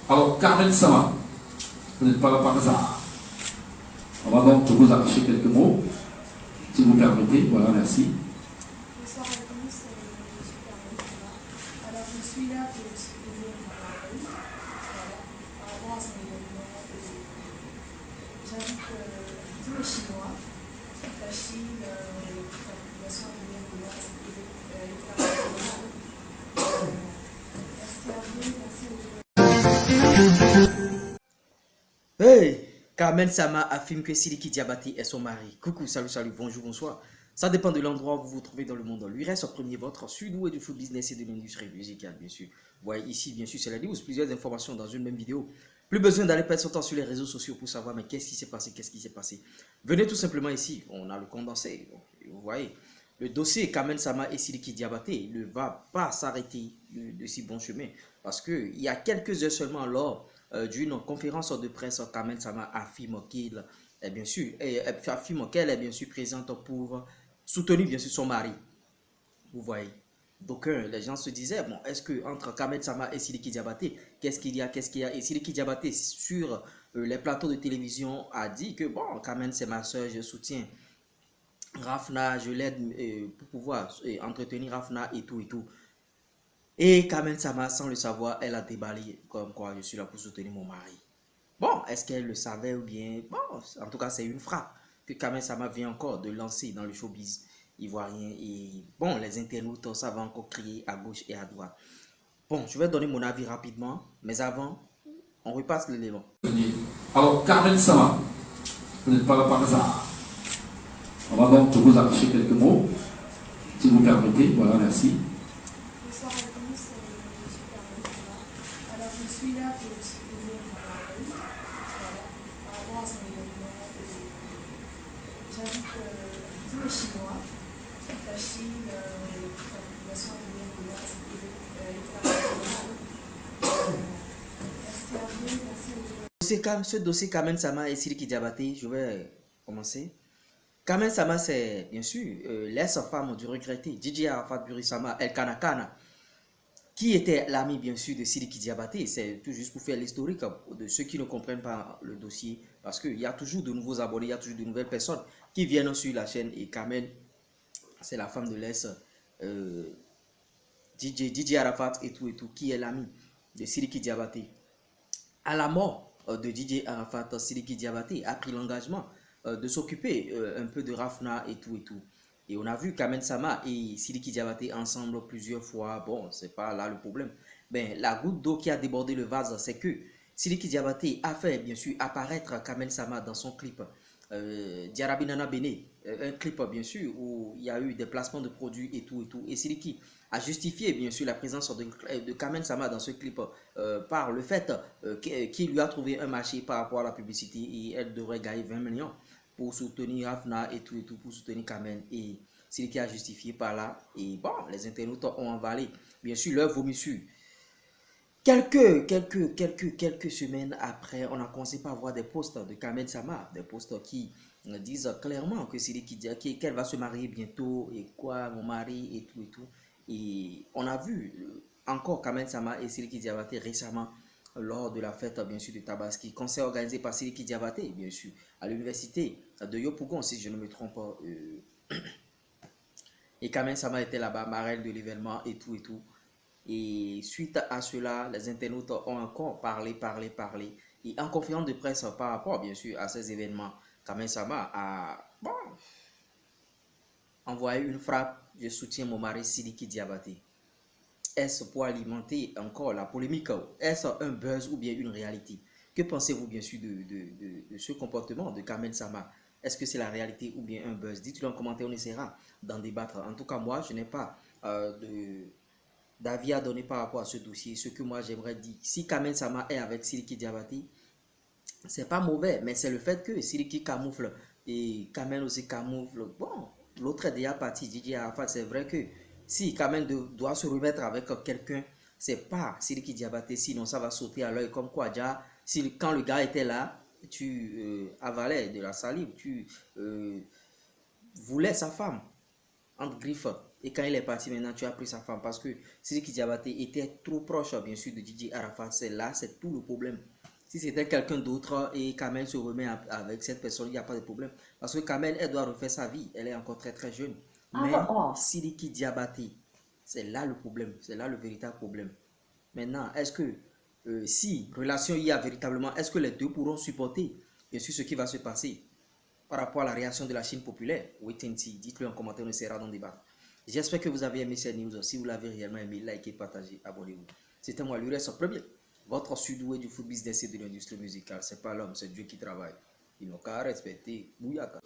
Alors, Carmen Sama, vous n'êtes pas là par hasard. On va donc vous afficher quelques mots, si vous permettez. Voilà, merci. Bonsoir à tous, je suis Carmen Sama. Alors, je suis là pour soutenir mon mari, voilà, par rapport à son événement. J'invite tous les Chinois, la Chine, la population à venir de l'Ouest et l'international. Merci à vous, merci aux gens. Hey! Carmen Sama affirme que Sidiki Diabaté est son mari. Coucou, salut, salut, bonjour, bonsoir. Ça dépend de l'endroit où vous vous trouvez dans le monde. Lui reste au premier votre sud-ouest du food business et de l'industrie musicale, bien sûr. Vous voyez ici, bien sûr, c'est la news. Plusieurs informations dans une même vidéo. Plus besoin d'aller perdre son temps sur les réseaux sociaux pour savoir, mais qu'est-ce qui s'est passé, qu'est-ce qui s'est passé. Venez tout simplement ici, on a le condensé. Vous voyez, le dossier Carmen Sama et Sidiki Diabaté ne va pas s'arrêter de si bon chemin. Parce qu'il y a quelques heures seulement lors d'une conférence de presse, Carmen Sama affirme qu'il est bien sûr, affirme qu'elle est bien sûr présente pour soutenir bien sûr son mari. Vous voyez. Donc les gens se disaient, bon, est-ce que entre Carmen Sama et Sidiki Diabaté, qu'est-ce qu'il y a, qu'est-ce qu'il y a? Et Sidiki Diabaté sur les plateaux de télévision a dit que bon, Carmen c'est ma soeur, je soutiens Rafna, je l'aide pour pouvoir entretenir Rafna et tout et tout. Et Carmen Sama, sans le savoir, elle a déballé comme quoi je suis là pour soutenir mon mari. Bon, est-ce qu'elle le savait ou bien... Bon, en tout cas, c'est une frappe que Carmen Sama vient encore de lancer dans le showbiz ivoirien. Et bon, les internautes, ça va encore crier à gauche et à droite. Bon, je vais donner mon avis rapidement, mais avant, on repasse l'élément. Alors, Carmen Sama, vous n'êtes pas là par hasard. On va donc vous afficher quelques mots, si vous permettez. Voilà, merci. Bonsoir à tous, je suis Carmen Sama. Alors, je suis là pour soutenir mon mari, voilà, par rapport à son événement. J'invite tous les Chinois, la Chine, la population à venir de l'Ouest et l'international. Merci à vous, merci aux gens. Ce dossier Carmen Sama et Sidiki Diabaté, je vais commencer. Carmen Sama, c'est bien sûr l'ex-femme du regretté DJ Arafat Burisama El Kanakana, qui était l'ami bien sûr de Sidiki Diabaté. C'est tout juste pour faire l'historique de ceux qui ne comprennent pas le dossier, parce qu'il y a toujours de nouveaux abonnés, il y a toujours de nouvelles personnes qui viennent sur la chaîne. Et Carmen, c'est la femme de l'ex DJ Arafat et tout, qui est l'ami de Sidiki Diabaté. À la mort de DJ Arafat, Sidiki Diabaté a pris l'engagement de s'occuper un peu de Rafna et tout. Et on a vu Carmen Sama et Sidiki Diabaté ensemble plusieurs fois. Bon, c'est pas là le problème. Ben, la goutte d'eau qui a débordé le vase, c'est que Sidiki Diabaté a fait bien sûr apparaître Carmen Sama dans son clip Diarabi Nana Bene, un clip bien sûr où il y a eu des placements de produits et tout. Et Sidiki a justifié bien sûr la présence de Carmen Sama dans ce clip par le fait qu'il lui a trouvé un marché par rapport à la publicité et elle devrait gagner 20 millions pour soutenir Afna et tout, pour soutenir Carmen. Et Sidiki a justifié par là. Et bon, les internautes ont avalé bien sûr leur vomissure. Quelques semaines après, on a commencé par voir des posts de Carmen Sama, des posts qui disent clairement que Sidiki dit qu'elle va se marier bientôt et quoi, mon mari et tout. Et on a vu encore Carmen Sama et Sidiki Diabaté récemment lors de la fête bien sûr de Tabaski, concert organisé par Sidiki Diabaté bien sûr à l'université de Yopougon si je ne me trompe pas. Et Carmen Sama était là-bas, marraine de l'événement et tout. Et suite à cela, les internautes ont encore parlé. Et en conférence de presse par rapport, bien sûr, à ces événements, Carmen Sama a envoyé une frappe. Je soutiens mon mari Sidiki Diabaté. Est-ce pour alimenter encore la polémique? Est-ce un buzz ou bien une réalité? Que pensez-vous bien sûr de ce comportement de Carmen Sama? Est-ce que c'est la réalité ou bien un buzz? Dites-le en commentaire, on essaiera d'en débattre. En tout cas, moi, je n'ai pas d'avis à donner par rapport à ce dossier. Ce que moi j'aimerais dire, si Carmen Sama est avec Sidiki Diabaté, c'est pas mauvais, mais c'est le fait que Sidiki camoufle et Carmen aussi camoufle. Bon, l'autre est déjà parti, DJ Arafat. C'est vrai que si Carmen doit se remettre avec quelqu'un, c'est pas Sidiki Diabaté, sinon ça va sauter à l'œil. Comme quoi, déjà, quand le gars était là, tu avalais de la salive, tu voulais sa femme entre griffes. Et quand il est parti maintenant, tu as pris sa femme. Parce que Sidiki Diabaté était trop proche, bien sûr, de Didier Arafat. C'est là, c'est tout le problème. Si c'était quelqu'un d'autre et Kamel se remet avec cette personne, il n'y a pas de problème. Parce que Kamel, elle doit refaire sa vie. Elle est encore très très jeune. Mais Sidiki Diabaté, c'est là le problème. C'est là le véritable problème. Maintenant, est-ce que si relation il y a véritablement, est-ce que les deux pourront supporter bien sûr ce qui va se passer par rapport à la réaction de la Chine populaire? Wait and see. Dites-le en commentaire, on essaiera d'en débattre. J'espère que vous avez aimé cette news. Si vous l'avez réellement aimé, likez, partagez, abonnez-vous. C'était moi, l'URES premier, votre sudoué du foot business et de l'industrie musicale. C'est pas l'homme, c'est Dieu qui travaille. Il n'a qu'à respecter Bouyaka.